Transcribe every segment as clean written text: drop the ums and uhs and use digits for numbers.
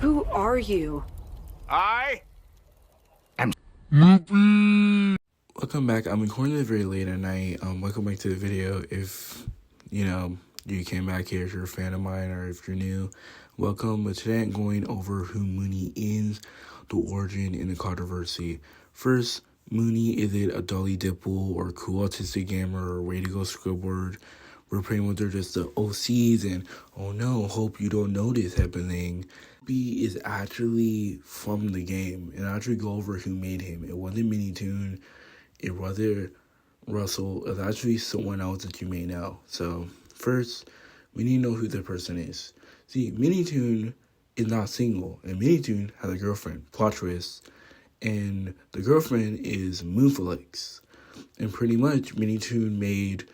Who are you? I am Moopy! Welcome back. I'm recording this very late at night. Welcome back to the video. If, you came back here, if you're a fan of mine, or if you're new, welcome. But today I'm going over who Mooney is, the origin, and the controversy. First, Mooney, is it a Dolly Dipple or cool autistic gamer or way to go Squidward? We're pretty much they're just the OCs and, oh no, hope you don't know this happening. B is actually from the game and actually go over who made him. It wasn't Minitoon, it wasn't Russell, it's actually someone else that you may know. So first, we need to know who the person is. See, Minitoon is not single, and Minitoon has a girlfriend, plot twist, and the girlfriend is Moonfelix. And pretty much, Minitoon made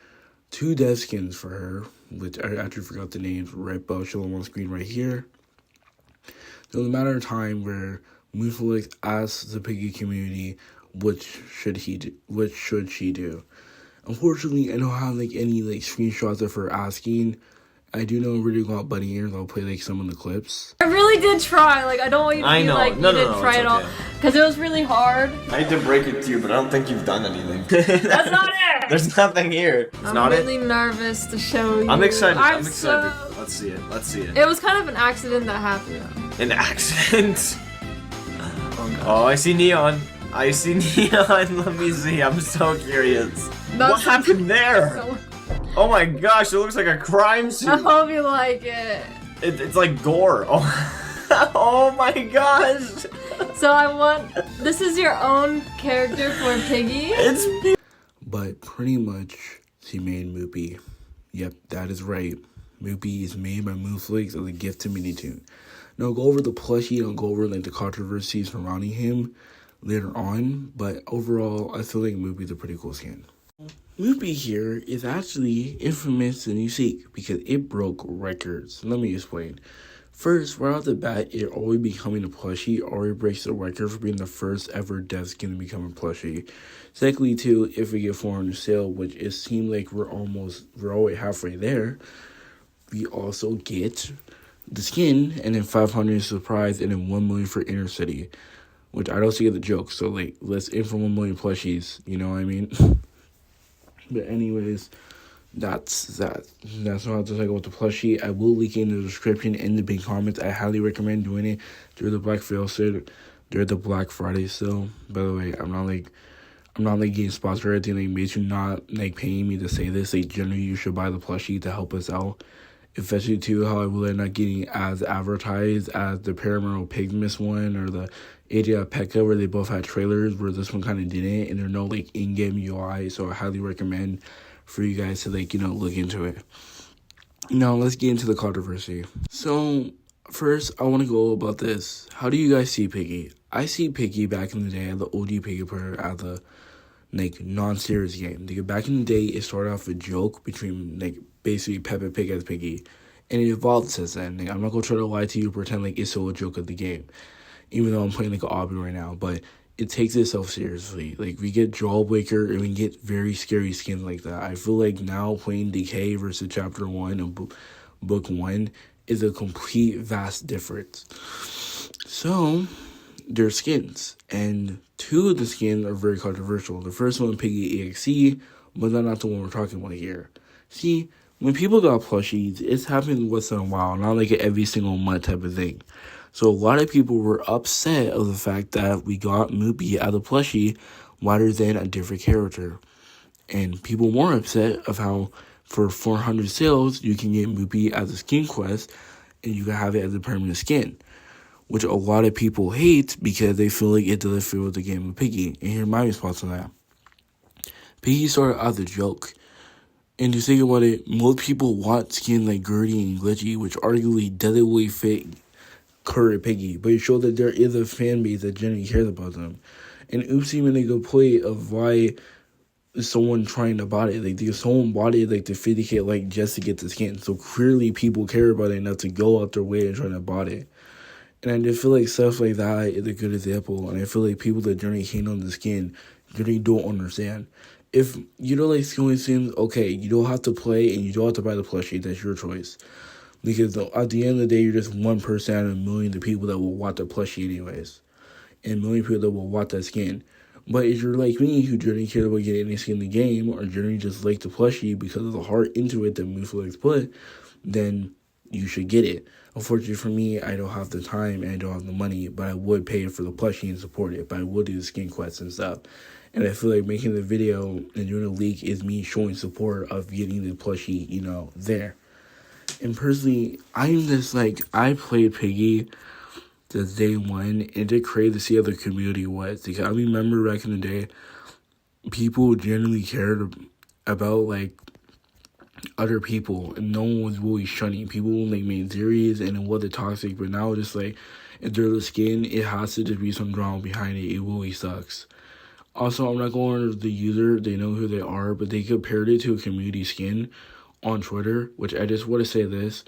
2 dev skins for her, which I actually forgot the names, right above, show them on screen right here. There was a matter of time where Moonfelix asked the piggy community, what should she do? Unfortunately, I don't have any screenshots of her asking. I do know really about bunny ears. I'll play some of the clips. I really did try. I don't want you to be you didn't try it all, because it was really hard. I hate to break it to you, but I don't think you've done anything. That's not it. There's nothing here. I'm really nervous to show you. I'm excited. I'm excited. Let's see it. Let's see it. It was kind of an accident that happened, though. An accident. Oh, I see neon. I see neon. Let me see. I'm so curious. What happened there? Oh my gosh, it looks like a crime scene. I hope you like it. It's like gore. Oh, oh my gosh. So this is your own character for Piggy? But pretty much, she made Moopy. Yep, that is right. Moopy is made by Moonfelix as a gift to Minitoon. Now, I'll go over the plushie and I'll go over the controversies surrounding him later on. But overall, I feel like Moopy's a pretty cool skin. Moopy here is actually infamous and unique because it broke records. Let me explain. First, right off the bat, it already becoming a plushie already breaks the record for being the first ever dev skin to become a plushie. Secondly, too, if we get 400 sale, which it seems like we're already halfway there, we also get the skin, and then 500 surprise, and then 1 million for Inner City, which I don't see the joke. So let's aim for 1 million plushies. You know what I mean? But anyways, that's that. That's all I have to say about the plushie. I will link in the description and the big comments. I highly recommend doing it during the Black Friday sale. By the way, I'm not getting sponsored or anything. Make sure not paying me to say this. Generally, you should buy the plushie to help us out. Especially too, how I will end up getting as advertised as the Paramount Pigmas one or the AJ Pekka, where they both had trailers, where this one kind of didn't, and there's no in-game UI. So I highly recommend for you guys to look into it. Now let's get into the controversy. So first, I want to go about this. How do you guys see Piggy? I see Piggy back in the day as the OG Piggy player as a non-serious game. Back in the day, it started off a joke between basically Peppa Pig as Piggy, and it evolved since then. I'm not gonna try to lie to you, pretend it's still a joke of the game, even though I'm playing an Aubrey right now. But it takes itself seriously. We get Jawbreaker and we get very scary skins like that. I feel like now playing Decay versus Chapter 1 of Book 1 is a complete vast difference. So they're skins, and 2 of the skins are very controversial. The first one, Piggy EXE, but that's not the one we're talking about here. See, when people got plushies, it's happened once in a while, not an every single month type of thing. So a lot of people were upset of the fact that we got Moopy as a plushie rather than a different character. And people were upset of how for 400 sales, you can get Moopy as a skin quest, and you can have it as a permanent skin, which a lot of people hate because they feel like it doesn't fit with the game of Piggy. And here's my response to that. Piggy started as a joke. And to think about it, most people want skin like Gertie and Glitchy, which arguably doesn't really fit current Piggy. But it shows that there is a fan base that genuinely cares about them. And Oopsie made a good point of why is someone trying to buy it. Someone bought it to 50K just to get the skin. So clearly people care about it enough to go out their way and try to buy it. And I just feel like stuff like that is a good example. And I feel like people that generally hate on the skin generally don't understand. If you don't like skin sims, okay, you don't have to play and you don't have to buy the plushie. That's your choice. Because at the end of the day, you're just one person out of a million of people that will want the plushie anyways. And a million people that will want that skin. But if you're like me, who generally care about getting any skin in the game, or generally just like the plushie because of the heart into it that Mooflex put, then you should get it. Unfortunately for me, I don't have the time and I don't have the money, but I would pay for the plushie and support it. But I would do the skin quests and stuff. And I feel like making the video and doing a leak is me showing support of getting the plushie, you know, there. And personally, I'm just like, I played Piggy since day one, and it's crazy to see how the community was. Because I remember back in the day, people generally cared about, like, other people, and no one was really shunning. People, like, made theories, and it wasn't toxic, but now just, like, if they're the skin, it has to just be some drama behind it. It really sucks. Also, I'm not going to the user, they know who they are, but they compared it to a community skin on Twitter, which I just want to say this.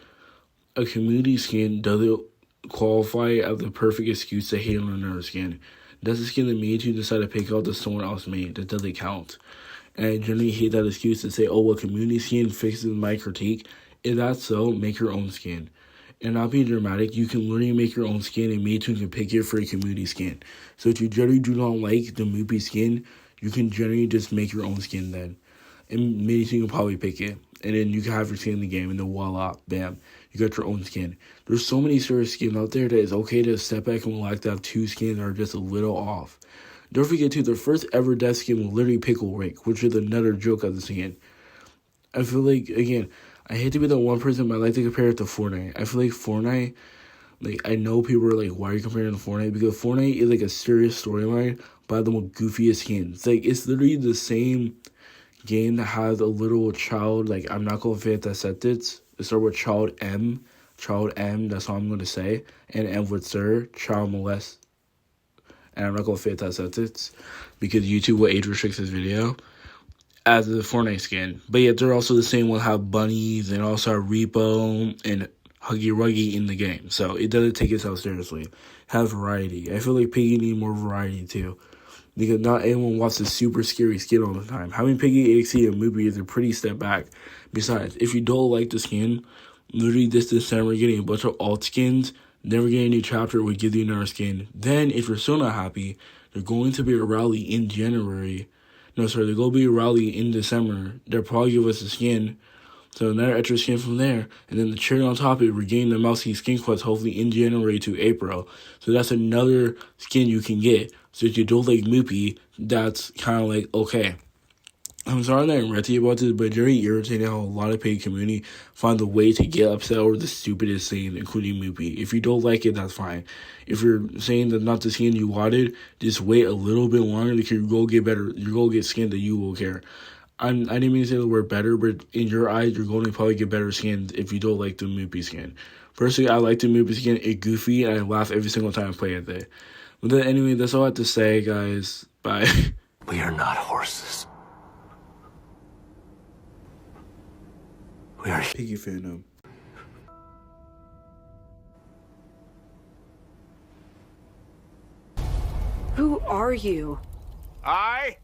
A community skin doesn't qualify as the perfect excuse to hate on another skin. That's a skin that made you decide to pick out that someone else made. That doesn't count. And I generally hate that excuse to say, oh, well, community skin fixes my critique. If that's so, make your own skin. And not being dramatic, you can literally make your own skin and Maytoon can pick it for a community skin. So if you generally do not like the Moopy skin, you can generally just make your own skin then. And Maytoon can probably pick it. And then you can have your skin in the game and then voila, bam, you got your own skin. There's so many sort of skins out there that it's okay to step back and like to have two skins that are just a little off. Don't forget too, the first ever death skin was literally Pickle Rick, which is another joke of the skin. I feel like, again, I hate to be the one person, but I like to compare it to Fortnite. I feel like Fortnite, like, I know people are like, why are you comparing it to Fortnite? Because Fortnite is like a serious storyline by the most goofiest skins. Like, it's literally the same game that has a little child, like, I'm not going to fit that sentence. It starts with child M, that's all I'm going to say. And M with sir, child molest. And I'm not going to fit that sentence because YouTube will age restrict this video as the Fortnite skin. But yet they're also the same one, have bunnies and also have Repo and Huggy Ruggy in the game. So it doesn't take itself seriously. Have variety. I feel like Piggy need more variety too. Because not everyone wants a super scary skin all the time. Having Piggy, AXE, and Moopy is a pretty step back. Besides, if you don't like the skin, literally this December getting a bunch of alt skins, never getting a new chapter would give you another skin. Then, if you're still not happy, there's going to be a rally in January. No, sorry, there's going to be a rally in December. They'll probably give us a skin. So another extra skin from there. And then the cherry on top of it, we're getting the Mousy skin quest hopefully in January to April. So that's another skin you can get. So if you don't like Moopy, that's kind of like, okay. I'm sorry that I'm ranty about this, but it's very irritating how a lot of paid community find a way to get upset over the stupidest thing, including Moopy. If you don't like it, that's fine. If you're saying that not the skin you wanted, just wait a little bit longer because you go get better. You go get skin that you will care. I didn't mean to say the word better, but in your eyes, you're going to probably get better skins if you don't like the Moopy skin. Personally, I like the Moopy skin. It's goofy, and I laugh every single time I play it. But then, anyway, that's all I have to say, guys. Bye. We are not horses. We are Piggy fandom. Who are you? I